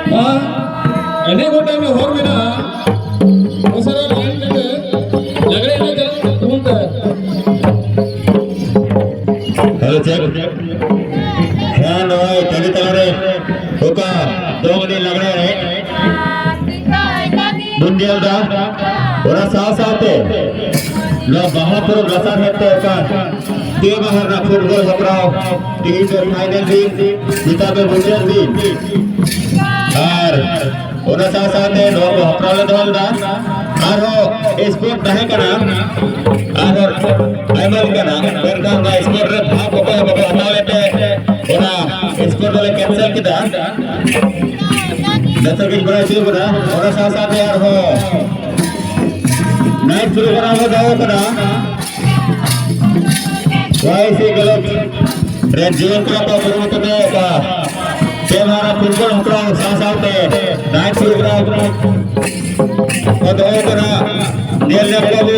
ini kota में और में ना वो सारा लाइन में लग रहे हैं जरा घूमता है हेलो चेक ध्यान रहो चली चला रे होका 2 मिनट लग रहे हैं मुंडियल दा और साथ-साथ लो महापुर गसार हेते का ते बाहर ना फुटबॉल हपराव टीम के फाइनल भी जीता पे मुंडियल भी और और साथ-साथ लो हपराव दल दा आरो स्पोर्ट रहे कना आरो आइमल कना बेरकाम का स्पोर्ट रे भाग को हटा लेते ओना स्पोर्ट वाले कैंसिल किदा दर्शक की बड़ा शुरू करा और साथ-साथ यार हो मैच शुरू करा हो जाओ करा वैसे गलत रेड जीवन का परफॉर्मेंस तो का ये हमारा फुटबॉल हकड़ा साथ-साथ मैच शुरू करा और दो करा दिल लगा वो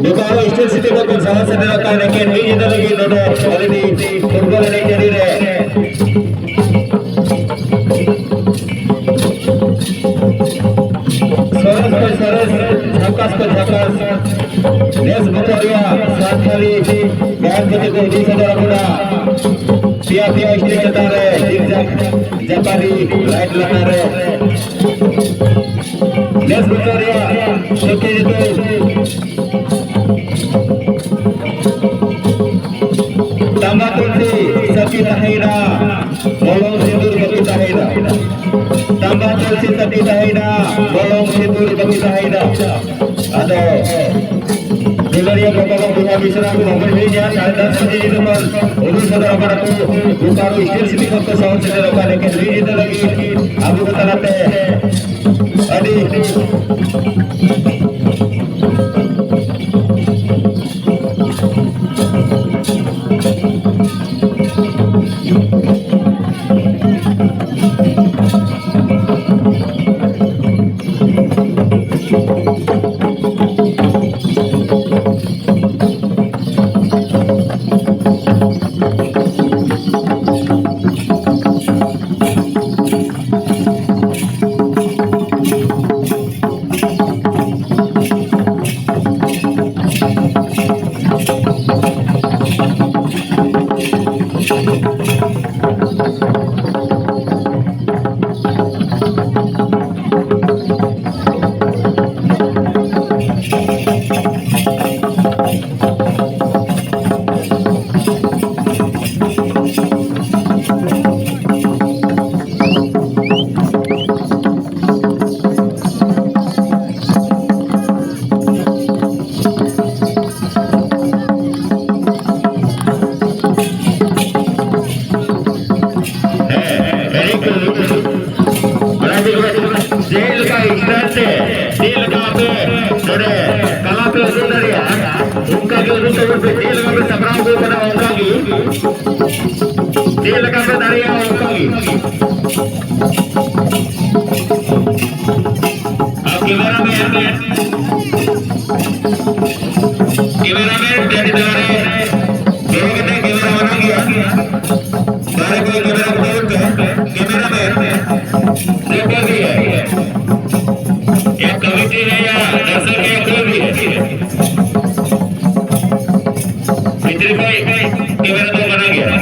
दुकान स्टेट सिटी को साथ से रखा है लेकिन नहीं जितना लगी दोनों ऑलरेडी फुटबॉल नहीं चली रहे सरस झकास को झकास नेस बतरिया साथ खाली बैट के को 20,000 गुना पिया स्टेट चलता रहे जिगजैग जापानी लाइट लगा रहे नेस बतरिया ओके तो tambah kunci Sati Tahira bolong tidur bagi Tahira tambah kunci Sati Tahira bolong tidur bagi Tahira ada Jugaria Bapak Bunga Bisra mobil ini ya 10:30 baju itu mal urus saudara padaku bukan istil sini kota sound saudara pada ke ini itu lagi aku kata nate adi gel का instant gel का पे थोड़े कला पे उधर है उनका जो उधर पे जेल का पे सबराव को बना उनका की जेल का पे दरिया उनका की अब कैमरा में डेढ़ दारे दोनों के कैमरा बना गया दारे कोई कैमरा बोल के कैमरा में देखा गया एक कमिटी है या दर्शक है कोई भी है मित्र भाई कैमरा तो बना गया